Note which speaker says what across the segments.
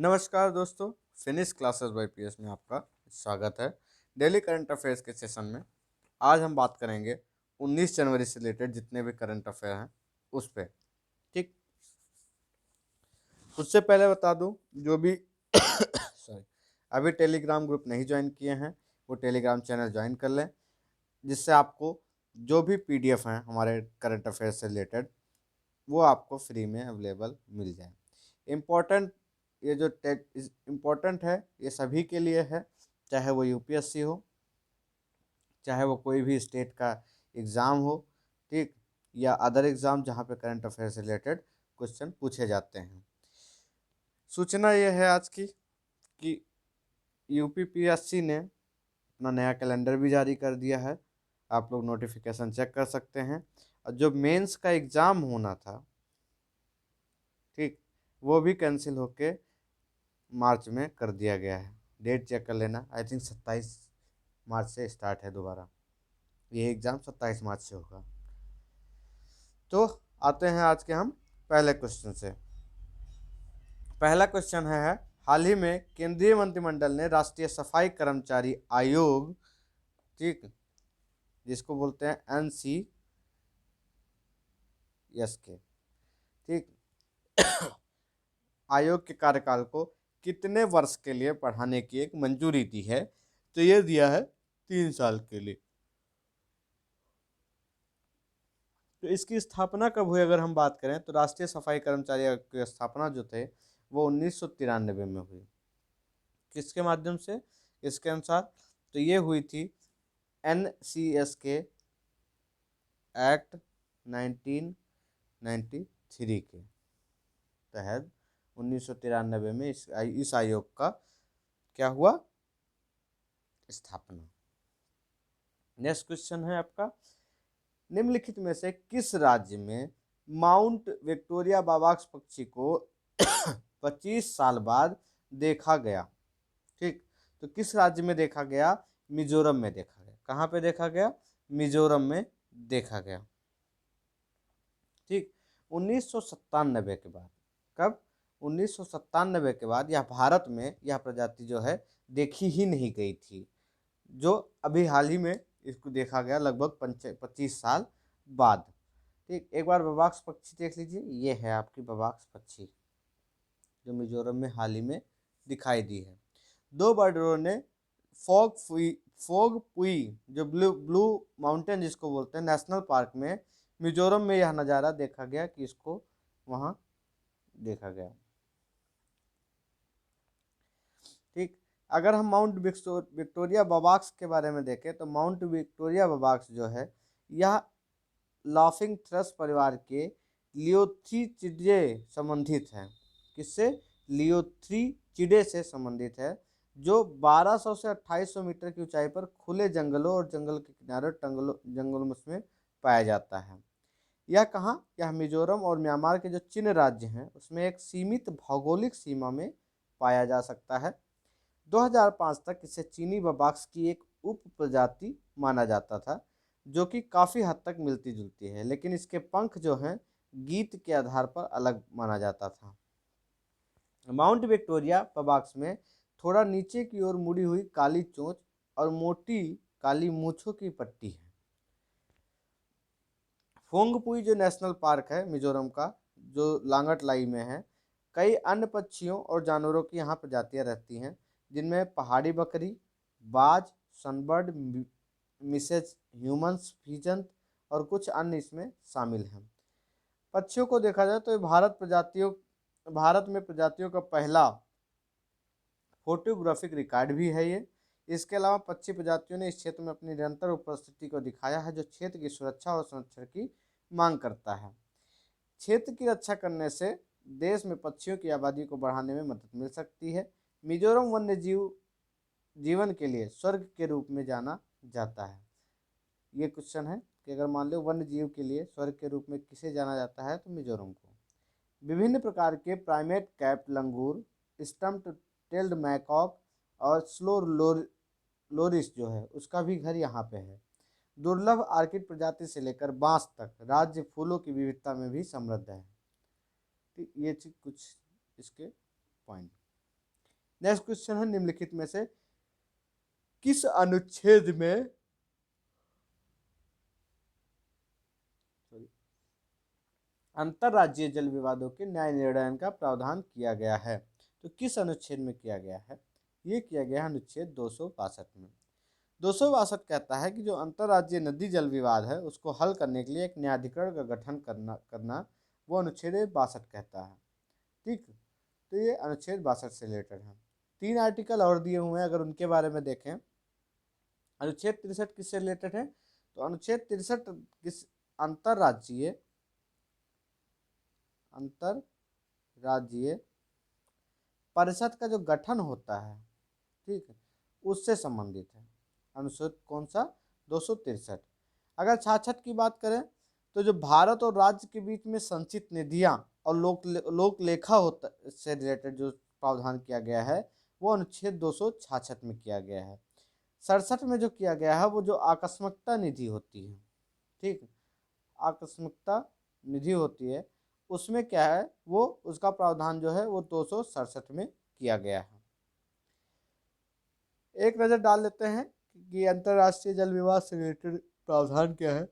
Speaker 1: नमस्कार दोस्तों, finish classes bye PS में आपका स्वागत है। डेली करंट अफेयर्स के सेशन में आज हम बात करेंगे 19 जनवरी से रिलेटेड जितने भी करंट अफेयर हैं उस पे। ठीक, उससे पहले बता दूं, जो भी सॉरी अभी टेलीग्राम ग्रुप नहीं ज्वाइन किए हैं वो टेलीग्राम चैनल ज्वाइन कर लें, जिससे आपको जो भी पीडीएफ हैं हमारे करंट अफेयर से रिलेटेड वो आपको फ्री में अवेलेबल मिल जाए। इम्पोर्टेंट, ये जो इम्पोर्टेंट है ये सभी के लिए है, चाहे वो यूपीएससी हो, चाहे वो कोई भी स्टेट का एग्ज़ाम हो, ठीक, या अदर एग्ज़ाम जहाँ पे करंट अफेयर से रिलेटेड क्वेश्चन पूछे जाते हैं। सूचना ये है आज की कि यूपीपीएससी ने अपना नया कैलेंडर भी जारी कर दिया है। आप लोग नोटिफिकेशन चेक कर सकते हैं। और जो मेंस का एग्ज़ाम होना था, ठीक, वो भी कैंसिल होके मार्च में कर दिया गया है। डेट चेक कर लेना, आई थिंक 27 मार्च से स्टार्ट है दोबारा। ये एग्ज़ाम 27 मार्च से होगा। तो आते हैं आज के हम पहले क्वेश्चन से। पहला क्वेश्चन है, हाल ही में केंद्रीय मंत्रिमंडल ने राष्ट्रीय सफाई कर्मचारी आयोग, ठीक, जिसको बोलते हैं NCSK, ठीक, आयोग के कार्यकाल को कितने वर्ष के लिए बढ़ाने की एक मंजूरी दी है? तो ये दिया है 3 साल के लिए। तो इसकी स्थापना कब हुई अगर हम बात करें तो राष्ट्रीय सफाई कर्मचारी आयोग की स्थापना जो थे वो 1993 में हुई। किसके माध्यम से? इसके अनुसार तो ये हुई थी NCSK एक्ट 1993 के तहत 1993 में इस आयोग का क्या हुआ? स्थापना। नेक्स्ट क्वेश्चन है आपका, निम्नलिखित में से किस राज्य में माउंट विक्टोरिया बाबाक्स पक्षी को 25 साल बाद देखा गया? ठीक, तो किस राज्य में देखा गया? मिजोरम में देखा गया। कहाँ पे देखा गया? मिजोरम में देखा गया। ठीक, 1997 के बाद, कब? 1997 के बाद यह भारत में यह प्रजाति जो है देखी ही नहीं गई थी, जो अभी हाल ही में इसको देखा गया लगभग 25 साल बाद। ठीक, एक बार बबाक्स पक्षी देख लीजिए, ये है आपकी बबाक्स पक्षी जो मिजोरम में हाल ही में दिखाई दी है। दो बर्डरों ने फोग पुई जो ब्लू ब्लू माउंटेन जिसको बोलते हैं नेशनल पार्क में मिजोरम में यह नज़ारा देखा गया कि इसको वहाँ देखा गया। ठीक, अगर हम माउंट विक्टोरिया बबाक्स के बारे में देखें तो माउंट विक्टोरिया बबाक्स जो है यह लाफिंग थ्रस परिवार के लियोथ्रीचिडे संबंधित है। किससे? लियोथ्रीचिडे से संबंधित है, जो 1200 से 2800 मीटर की ऊंचाई पर खुले जंगलों और जंगल के किनारे जंगलों में पाया जाता है। यह कहाँ? यह मिजोरम और म्यांमार के जो चिन्ह राज्य हैं उसमें एक सीमित भौगोलिक सीमा में पाया जा सकता है। 2005 तक इसे चीनी बबाक्स की एक उप प्रजाति माना जाता था, जो कि काफ़ी हद तक मिलती जुलती है, लेकिन इसके पंख जो हैं गीत के आधार पर अलग माना जाता था। माउंट विक्टोरिया बबाक्स में थोड़ा नीचे की ओर मुड़ी हुई काली चोंच और मोटी काली मूंछों की पट्टी है। फोंगपुई जो नेशनल पार्क है मिजोरम का, जो लांगटलाई में है, कई अन्य पक्षियों और जानवरों की यहाँ प्रजातियाँ रहती हैं, जिनमें पहाड़ी बकरी, बाज, सनबर्ड, मिसेज ह्यूमन्स फीजंत और कुछ अन्य इसमें शामिल हैं। पक्षियों को देखा जाए तो भारत में प्रजातियों का पहला फोटोग्राफिक रिकॉर्ड भी है ये। इसके अलावा पक्षी प्रजातियों ने इस क्षेत्र में अपनी निरंतर उपस्थिति को दिखाया है, जो क्षेत्र की सुरक्षा और संरक्षण की मांग करता है। क्षेत्र की रक्षा करने से देश में पक्षियों की आबादी को बढ़ाने में मदद मिल सकती है। मिजोरम वन्य जीवन के लिए स्वर्ग के रूप में जाना जाता है। ये क्वेश्चन है कि अगर मान लो वन्य जीव के लिए स्वर्ग के रूप में किसे जाना जाता है तो मिजोरम को। विभिन्न प्रकार के प्राइमेट कैप लंगूर, स्टम्प्ड टेल्ड मैकॉक और स्लो लोरिस जो है उसका भी घर यहाँ पे है। दुर्लभ आर्किड प्रजाति से लेकर बांस तक राज्य फूलों की विविधता में भी समृद्ध है। तो ये कुछ इसके पॉइंट। नेक्स्ट क्वेश्चन है, निम्नलिखित में से किस अनुच्छेद में अंतरराज्यीय जल विवादों के न्याय निर्णय का प्रावधान किया गया है? तो किस अनुच्छेद में किया गया है? ये किया गया है अनुच्छेद 262 में। 262 कहता है कि जो अंतरराज्यीय नदी जल विवाद है उसको हल करने के लिए एक न्यायाधिकरण का गठन करना वो अनुच्छेद 62 कहता है। ठीक, तो ये अनुच्छेद 62 से रिलेटेड है। 3 आर्टिकल और दिए हुए हैं, अगर उनके बारे में देखें। अनुच्छेद 63 किससे रिलेटेड है? तो अनुच्छेद 63 किस अंतरराज्यीय परिषद का जो गठन होता है, ठीक है, उससे संबंधित है। अनुच्छेद कौन सा? 263। अगर 66 की बात करें तो जो भारत और राज्य के बीच में संचित निधियां और लोक लेखा होता से रिलेटेड जो प्रावधान किया गया है वो अनुच्छेद 266 में किया गया है। 67 में जो किया गया है वो जो आकस्मिकता निधि होती है, ठीक, आकस्मिकता निधि होती है, उसमें क्या है वो उसका प्रावधान जो है वो 267 में किया गया है। एक नज़र डाल लेते हैं कि अंतरराष्ट्रीय जल विवाद से रिलेटेड प्रावधान क्या है।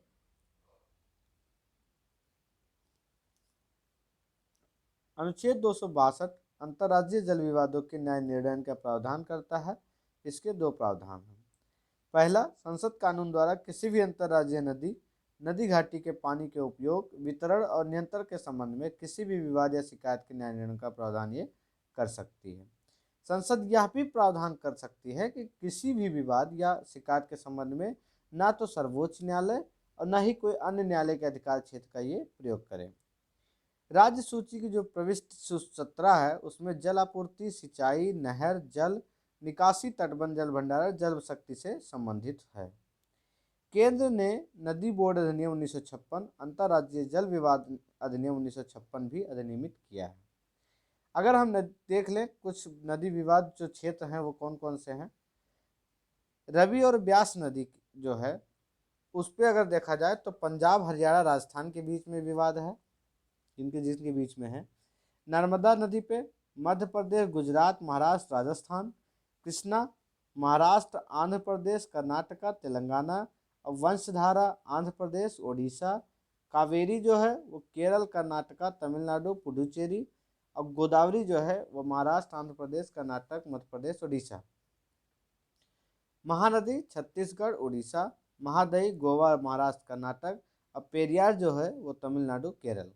Speaker 1: अनुच्छेद 262 अंतरराज्यीय जल विवादों के न्याय निर्णय का प्रावधान करता है। इसके दो प्रावधान हैं। पहला, संसद कानून द्वारा किसी भी अंतरराज्यीय नदी घाटी के पानी के उपयोग, वितरण और नियंत्रण के संबंध में किसी भी विवाद या शिकायत के न्याय निर्णय का प्रावधान ये कर सकती है। संसद यह भी प्रावधान कर सकती है कि किसी भी विवाद या शिकायत के संबंध में ना तो सर्वोच्च न्यायालय और न ही कोई अन्य न्यायालय के अधिकार क्षेत्र का ये प्रयोग करे। राज्य सूची की जो प्रविष्टि 17 है उसमें जल आपूर्ति, सिंचाई, नहर जल निकासी, तटबंध जल भंडारण, जल शक्ति से संबंधित है। केंद्र ने नदी बोर्ड अधिनियम 1956, अंतरराज्यीय जल विवाद अधिनियम 1956 भी अधिनियमित किया है। अगर हम देख लें कुछ नदी विवाद जो क्षेत्र हैं वो कौन कौन से हैं। रवि और ब्यास नदी जो है उस पर अगर देखा जाए तो पंजाब, हरियाणा, राजस्थान के बीच में विवाद है, जिसके बीच में है। नर्मदा नदी पे मध्य प्रदेश, गुजरात, महाराष्ट्र, राजस्थान। कृष्णा महाराष्ट्र, आंध्र प्रदेश, कर्नाटका, तेलंगाना। और वंशधारा आंध्र प्रदेश, ओडिशा। कावेरी जो है वो केरल, कर्नाटका, तमिलनाडु, पुडुचेरी। और गोदावरी जो है वो महाराष्ट्र, आंध्र प्रदेश, कर्नाटक, मध्य प्रदेश, ओडिशा। महानदी छत्तीसगढ़, उड़ीसा। महादई गोवा, महाराष्ट्र, कर्नाटक। और पेरियार जो है वो तमिलनाडु, केरल।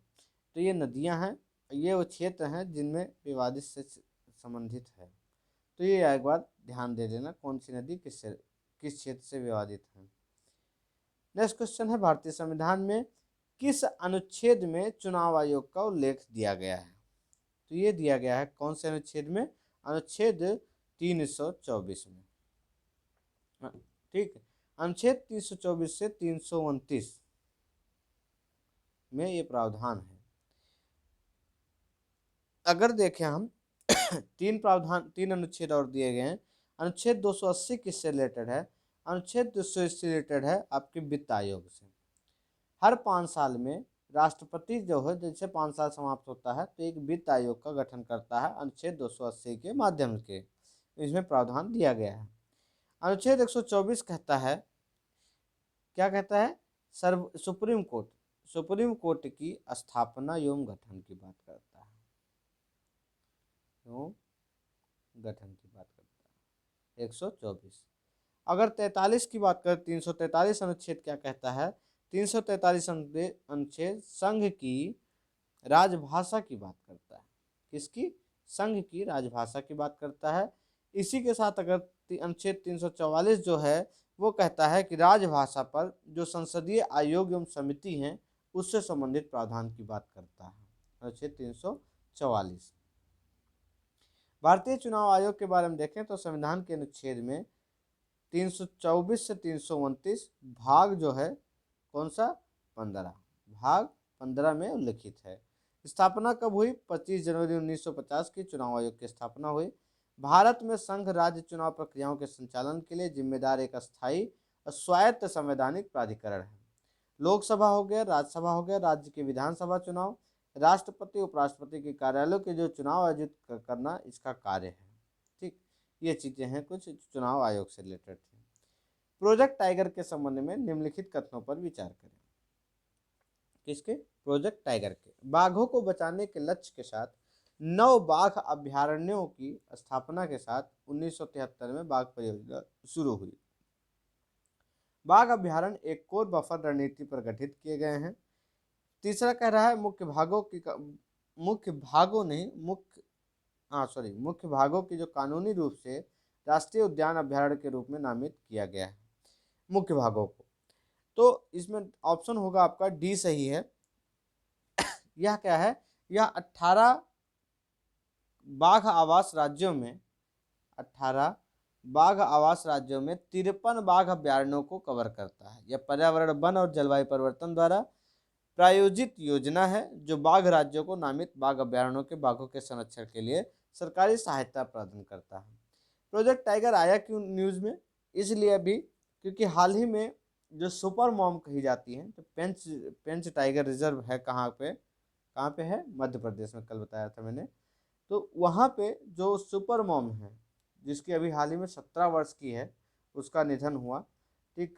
Speaker 1: तो ये नदियां हैं, ये वो क्षेत्र हैं जिनमें विवादित से संबंधित है। तो ये एक बार ध्यान दे देना कौन सी नदी किस क्षेत्र से विवादित है। नेक्स्ट क्वेश्चन है, भारतीय संविधान में किस अनुच्छेद में चुनाव आयोग का उल्लेख दिया गया है? तो ये दिया गया है कौन से अनुच्छेद में? अनुच्छेद 324 में। ठीक है, अनुच्छेद 324 से 329 में ये प्रावधान है। अगर देखें हम तीन अनुच्छेद और दिए गए हैं। अनुच्छेद 280 किससे रिलेटेड है? अनुच्छेद 280 रिलेटेड है आपके वित्त आयोग से। हर 5 साल में राष्ट्रपति जो है, जैसे 5 साल समाप्त होता है तो एक वित्त आयोग का गठन करता है अनुच्छेद 280 के माध्यम से। इसमें प्रावधान दिया गया है। अनुच्छेद 124 कहता है, क्या कहता है? सुप्रीम कोर्ट की स्थापना एवं गठन की बात करता है, गठन की बात करता है 124। अगर 43 की बात करें, 343 अनुच्छेद क्या कहता है? 343 अनुच्छेद संघ की राजभाषा की बात करता है। किसकी? संघ की राजभाषा की बात करता है। इसी के साथ अगर अनुच्छेद 344 जो है वो कहता है कि राजभाषा पर जो संसदीय आयोग एवं समिति हैं उससे संबंधित प्रावधान की बात करता है अनुच्छेद 344। भारतीय चुनाव आयोग के बारे में देखें तो संविधान के अनुच्छेद में 324 से 329 भाग जो है कौन सा? 15, भाग 15 में उल्लिखित है। स्थापना कब हुई? 25 जनवरी 1950 की चुनाव आयोग की स्थापना हुई। भारत में संघ राज्य चुनाव प्रक्रियाओं के संचालन के लिए जिम्मेदार एक अस्थायी और स्वायत्त संवैधानिक प्राधिकरण है। लोकसभा हो गया, राज्यसभा हो गया, राज्य के विधानसभा चुनाव, राष्ट्रपति उपराष्ट्रपति के कार्यालयों के जो चुनाव आयोजित करना इसका कार्य है। ठीक, ये चीज़ें हैं कुछ चुनाव आयोग से रिलेटेड थी। प्रोजेक्ट टाइगर के संबंध में निम्नलिखित कथनों पर विचार करें। किसके? प्रोजेक्ट टाइगर के। बाघों को बचाने के लक्ष्य के साथ 9 बाघ अभ्यारण्यों की स्थापना के साथ 1973 में बाघ परियोजना शुरू हुई। बाघ अभ्यारण्य एक कोर बफर रणनीति पर गठित किए गए हैं। तीसरा कह रहा है मुख्य भागों की जो कानूनी रूप से राष्ट्रीय उद्यान अभ्यारण्य के रूप में नामित किया गया है मुख्य भागों को। तो इसमें ऑप्शन होगा आपका डी सही है। यह क्या है? यह 18 बाघ आवास राज्यों में 18 बाघ आवास राज्यों में 53 बाघ अभ्यारण्यों को कवर करता है। यह पर्यावरण, वन और जलवायु परिवर्तन द्वारा प्रायोजित योजना है जो बाघ राज्यों को नामित बाघ अभ्यारण्यों के बाघों के संरक्षण के लिए सरकारी सहायता प्रदान करता है। प्रोजेक्ट टाइगर आया क्यों न्यूज़ में? इसलिए अभी क्योंकि हाल ही में जो सुपर मॉम कही जाती है, तो पेंच टाइगर रिजर्व है कहाँ पे है? मध्य प्रदेश में, कल बताया था मैंने। तो वहाँ पे जो सुपर मॉम है, जिसकी अभी हाल ही में 17 वर्ष की है, उसका निधन हुआ। ठीक,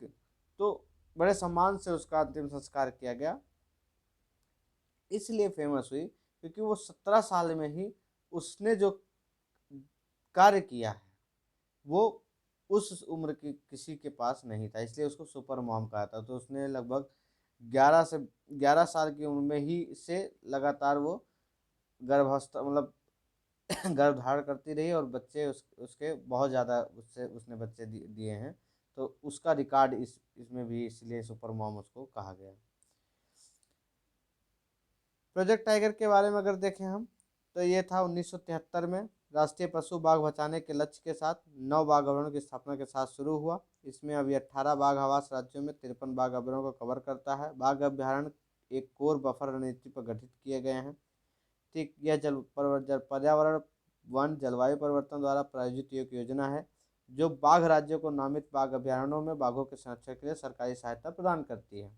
Speaker 1: तो बड़े सम्मान से उसका अंतिम संस्कार किया गया। इसलिए फेमस हुई क्योंकि वो 17 साल में ही उसने जो कार्य किया है वो उस उम्र की किसी के पास नहीं था, इसलिए उसको सुपर मॉम कहा था। तो उसने लगभग 11 साल की उम्र में ही से लगातार वो गर्भावस्था मतलब गर्भधारण करती रही और बच्चे उसके बहुत ज़्यादा उसने बच्चे दिए हैं। तो उसका रिकॉर्ड इसमें भी, इसलिए सुपर मॉम उसको कहा गया। प्रोजेक्ट टाइगर के बारे में अगर देखें हम, तो ये था 1973 में राष्ट्रीय पशु बाघ बचाने के लक्ष्य के साथ 9 बाघ अभ्यारण्यों की स्थापना के साथ शुरू हुआ। इसमें अभी 18 बाघ आवास राज्यों में 53 बाघ अभ्यारण्यों को कवर करता है। बाघ अभ्यारण्य एक कोर बफर रणनीति पर गठित किए गए हैं। ठीक, यह पर्यावरण, वन, जलवायु परिवर्तन द्वारा प्रायोजित एक योजना है जो बाघ राज्यों को नामित बाघ अभ्यारण्यों में बाघों के संरक्षण के लिए सरकारी सहायता प्रदान करती है।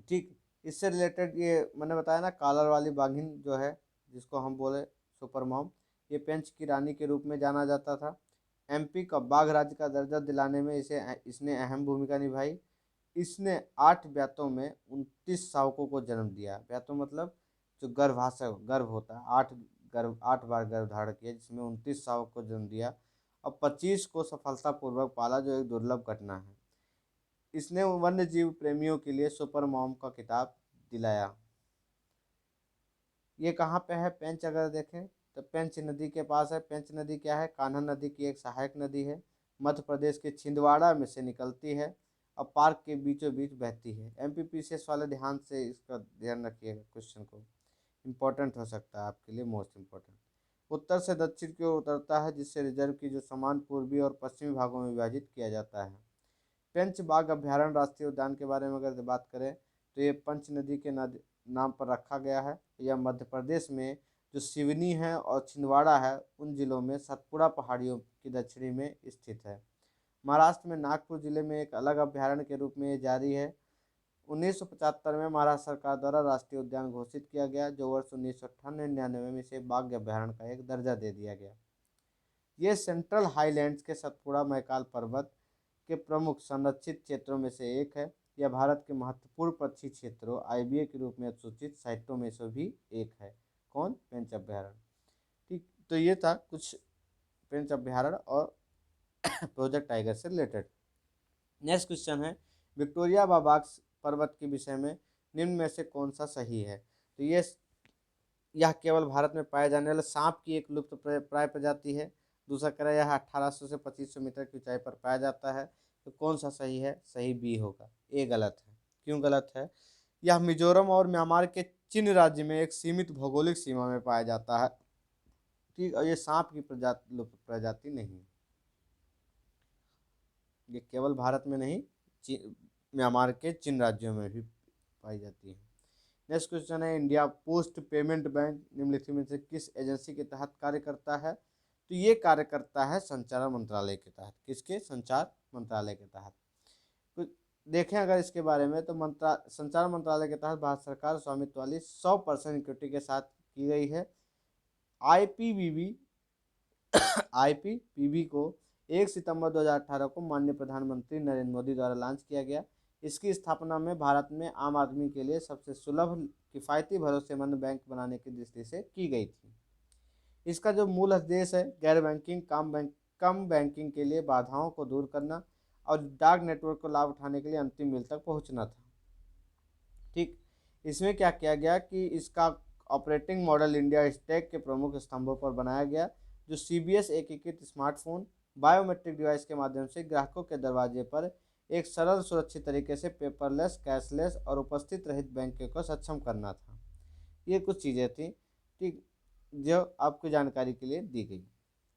Speaker 1: ठीक, इससे रिलेटेड ये मैंने बताया ना, कालर वाली बाघिन जो है, जिसको हम बोले सुपर मॉम, ये पेंच की रानी के रूप में जाना जाता था। एमपी का बाघ राज्य का दर्जा दिलाने में इसने अहम भूमिका निभाई। इसने 8 ब्यातों में 29 शावकों को जन्म दिया। ब्यातों मतलब जो गर्भ होता है, 8 बार गर्भ धारण किया, जिसमें 29 शावक को जन्म दिया और 25 को सफलतापूर्वक पाला, जो एक दुर्लभ घटना है। इसने वन्य जीव प्रेमियों के लिए सुपर मॉम का खिताब दिलाया। ये कहाँ पे है पेंच? अगर देखें तो पेंच नदी के पास है। पेंच नदी क्या है? कान्हा नदी की एक सहायक नदी है। मध्य प्रदेश के छिंदवाड़ा में से निकलती है और पार्क के बीचों बीच बहती है। MPPCS वाले ध्यान से इसका ध्यान रखिएगा, क्वेश्चन को, इम्पोर्टेंट हो सकता है आपके लिए, मोस्ट इम्पोर्टेंट। उत्तर से दक्षिण की ओर उतरता है, जिससे रिजर्व की जो समान पूर्वी और पश्चिमी भागों में विभाजित किया जाता है। पेंच बाघ अभ्यारण्य राष्ट्रीय उद्यान के बारे में अगर बात करें तो ये पंच नदी के नाम पर रखा गया है। यह मध्य प्रदेश में जो सिवनी है और छिंदवाड़ा है, उन जिलों में सतपुड़ा पहाड़ियों की दक्षिणी में स्थित है। महाराष्ट्र में नागपुर जिले में एक अलग अभ्यारण्य के रूप में ये जारी है। 1975 में महाराष्ट्र सरकार द्वारा राष्ट्रीय उद्यान घोषित किया गया, जो वर्ष 1998-99 में इसे बाघ अभ्यारण्य का एक दर्जा दे दिया गया। ये सेंट्रल हाईलैंड्स के सतपुड़ा मैकाल पर्वत के प्रमुख संरक्षित क्षेत्रों में से एक है। यह भारत के महत्वपूर्ण पक्षी क्षेत्रों IBA के रूप में अधिसूचित साइटों में से भी एक है। कौन? पेंच अभ्यारण्य। ठीक, तो ये था कुछ पेंच अभ्यारण्य और प्रोजेक्ट टाइगर से रिलेटेड। नेक्स्ट क्वेश्चन है, विक्टोरिया बाबाक्स पर्वत के विषय में निम्न में से कौन सा सही है? तो यह केवल भारत में पाए जाने वाले सांप की एक लुप्त प्राय प्रजाति है। दूसरा कह रहा है यह 1800 से 2500 मीटर की ऊंचाई पर पाया जाता है। तो कौन सा सही है? सही बी होगा, ए गलत है। क्यों गलत है? यह मिजोरम और म्यांमार के चिन राज्य में एक सीमित भौगोलिक सीमा में पाया जाता है। ठीक, और ये सांप की लुप्त प्रजाति नहीं है। ये केवल भारत में नहीं, म्यांमार के चिन राज्यों में भी पाई जाती है। नेक्स्ट क्वेश्चन है, इंडिया पोस्ट पेमेंट बैंक निम्नलिखित में से किस एजेंसी के तहत कार्य करता है? तो ये कार्य करता है संचार मंत्रालय के तहत। किसके? संचार मंत्रालय के तहत। तो देखें अगर इसके बारे में, तो संचार मंत्रालय के तहत भारत सरकार स्वामित्व वाली 100% इक्विटी के साथ की गई है। IPBB आईपीपीबी को 1 सितंबर 2018 को माननीय प्रधानमंत्री नरेंद्र मोदी द्वारा लॉन्च किया गया। इसकी स्थापना में भारत में आम आदमी के लिए सबसे सुलभ, किफ़ायती, भरोसेमंद बैंक बनाने की दृष्टि से की गई थी। इसका जो मूल उद्देश्य है, गैर बैंकिंग कम बैंकिंग के लिए बाधाओं को दूर करना और डाक नेटवर्क को लाभ उठाने के लिए अंतिम मील तक पहुंचना था। ठीक, इसमें क्या किया गया कि इसका ऑपरेटिंग मॉडल इंडिया स्टैक के प्रमुख स्तंभों पर बनाया गया, जो सीबीएस एकीकृत स्मार्टफोन बायोमेट्रिक डिवाइस के माध्यम से ग्राहकों के दरवाजे पर एक सरल, सुरक्षित तरीके से पेपरलेस, कैशलेस और उपस्थित रहित बैंकिंग को सक्षम करना था। ये कुछ चीज़ें थी, ठीक, जो आपको जानकारी के लिए दी गई,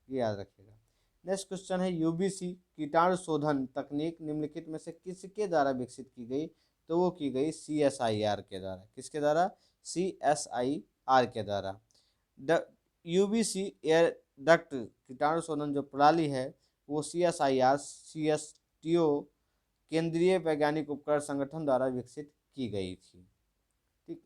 Speaker 1: ये याद रखिएगा। नेक्स्ट क्वेश्चन है, यूबीसी कीटाणु शोधन तकनीक निम्नलिखित में से किसके द्वारा विकसित की गई? तो वो की गई सीएसआईआर के द्वारा। किसके द्वारा? सीएसआईआर के द्वारा। यूबीसी एयर डक्ट कीटाणु शोधन जो प्रणाली है वो सीएसआईआर सीएसटीओ केंद्रीय वैज्ञानिक उपकरण संगठन द्वारा विकसित की गई थी। ठीक,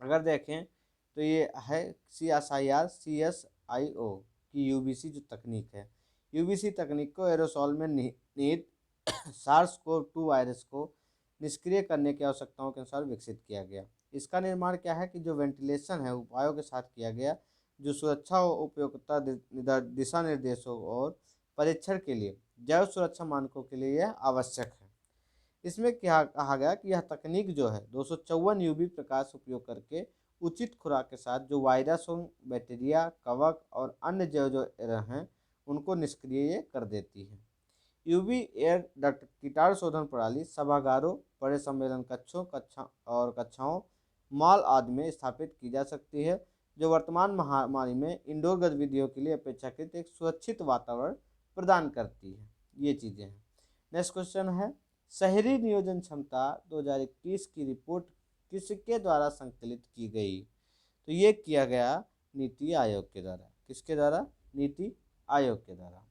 Speaker 1: अगर देखें तो ये है सीएसआईआर सीएसआईओ की यूबीसी जो तकनीक है। यूबीसी तकनीक को एरोसॉल में निहित सार्स कोव 2 वायरस को निष्क्रिय करने की आवश्यकताओं के अनुसार विकसित किया गया। इसका निर्माण क्या है कि जो वेंटिलेशन है उपायों के साथ किया गया, जो सुरक्षा और उपयोगिता दिशा निर्देशों और परीक्षण के लिए जैव सुरक्षा मानकों के लिए यह आवश्यक है। इसमें क्या कहा गया कि यह तकनीक जो है 254 यूवी प्रकाश उपयोग करके उचित खुराक के साथ जो वायरसों, बैक्टीरिया, कवक और अन्य जैव जो हैं उनको निष्क्रिय कर देती है। यूवी एयर डक्ट कीटाणु शोधन प्रणाली सभागारों, बड़े सम्मेलन कक्षों कक्षाओं, मॉल आदि में स्थापित की जा सकती है, जो वर्तमान महामारी में इंडोर गतिविधियों के लिए अपेक्षाकृत एक सुरक्षित वातावरण प्रदान करती है। ये चीज़ें हैं। नेक्स्ट क्वेश्चन है, शहरी नियोजन क्षमता 2021 की रिपोर्ट किसके द्वारा संकलित की गई? तो ये किया गया नीति आयोग के द्वारा। किसके द्वारा? नीति आयोग के द्वारा।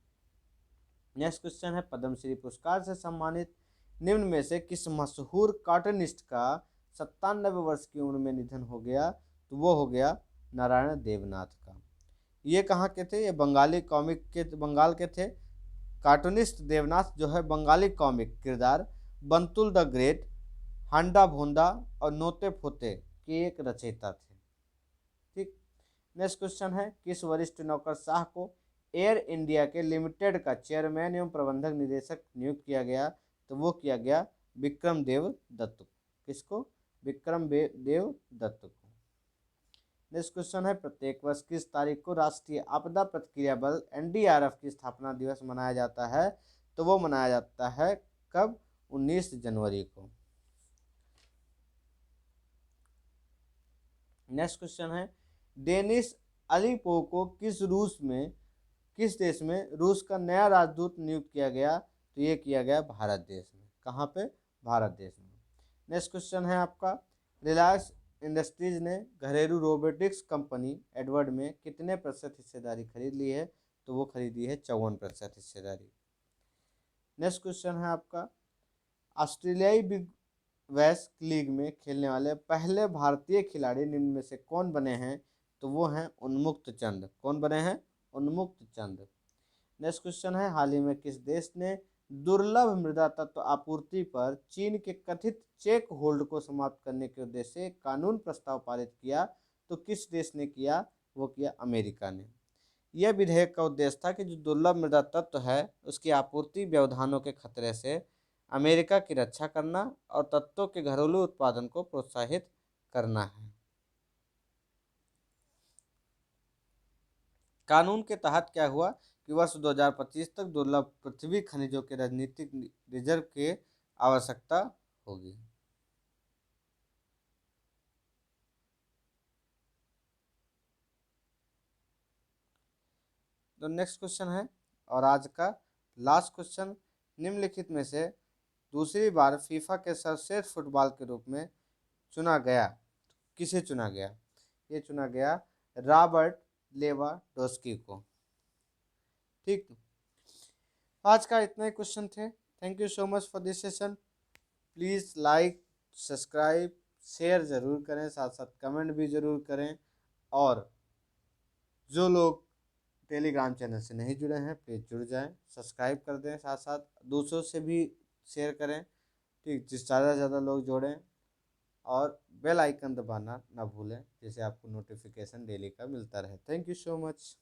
Speaker 1: नेक्स्ट क्वेश्चन है, पद्मश्री पुरस्कार से सम्मानित निम्न में से किस मशहूर कार्टूनिस्ट का 97 वर्ष की उम्र में निधन हो गया? तो वो हो गया नारायण देवनाथ का। ये कहाँ के थे? ये बंगाली कॉमिक के, बंगाल के थे। कार्टूनिस्ट देवनाथ जो है बंगाली कॉमिक किरदार बंतुल द ग्रेट, हांडा भोंदा और नोते फोते के एक रचयिता थे। ठीक, नेक्स्ट क्वेश्चन है, किस वरिष्ठ नौकरशाह को एयर इंडिया के लिमिटेड का चेयरमैन एवं प्रबंधक निदेशक नियुक्त किया गया? तो वो किया गया विक्रम देव दत्त को। किसको? विक्रम देव दत्त को। नेक्स्ट क्वेश्चन है, प्रत्येक वर्ष किस तारीख को राष्ट्रीय आपदा प्रतिक्रिया बल एनडीआरएफ की स्थापना दिवस मनाया जाता है? तो वो मनाया जाता है कब? 19 जनवरी को। नेक्स्ट क्वेश्चन है, डेनिस अलीपोव को किस देश में रूस का नया राजदूत नियुक्त किया गया? तो ये किया गया भारत देश में। कहाँ पे? भारत देश में। नेक्स्ट क्वेश्चन है आपका, रिलायंस इंडस्ट्रीज ने घरेलू रोबोटिक्स कंपनी एडवर्ड में कितने प्रतिशत हिस्सेदारी खरीद ली है? तो वो खरीदी है 54% हिस्सेदारी। नेक्स्ट क्वेश्चन है आपका, ऑस्ट्रेलियाई बिग बैश लीग में खेलने वाले पहले भारतीय खिलाड़ी निम्न में से कौन बने हैं? तो वो हैं उन्मुक्त चंद। कौन बने हैं? उन्मुक्त चंद। नेक्स्ट क्वेश्चन है, हाल ही में किस देश ने दुर्लभ मृदा तत्व आपूर्ति पर चीन के कथित चेक होल्ड को समाप्त करने के उद्देश्य से कानून प्रस्ताव पारित किया? तो किस देश ने किया? वो किया अमेरिका ने। यह विधेयक का उद्देश्य था कि जो दुर्लभ मृदा तत्व है उसकी आपूर्ति व्यवधानों के खतरे से अमेरिका की रक्षा करना और तत्वों के घरेलू उत्पादन को प्रोत्साहित करना है। कानून के तहत क्या हुआ कि वर्ष 2025 तक दुर्लभ पृथ्वी खनिजों के राजनीतिक रिजर्व की आवश्यकता होगी। तो नेक्स्ट क्वेश्चन है और आज का लास्ट क्वेश्चन, निम्नलिखित में से दूसरी बार फीफा के सर्वश्रेष्ठ फुटबॉल के रूप में चुना गया, किसे चुना गया? ये चुना गया रॉबर्ट लेवांडोव्स्की को। ठीक, आज का इतना ही क्वेश्चन थे। Thank you so much for this session. Please like, subscribe, share ज़रूर करें, साथ साथ कमेंट भी ज़रूर करें। और जो लोग टेलीग्राम चैनल से नहीं जुड़े हैं प्लीज़ जुड़ जाएं, सब्सक्राइब कर दें, साथ साथ दूसरों से भी शेयर करें, ठीक, जिस ज़्यादा से ज़्यादा लोग जोड़ें। और बेल आइकन दबाना ना भूलें जिससे आपको नोटिफिकेशन डेली का मिलता रहे। Thank you so much.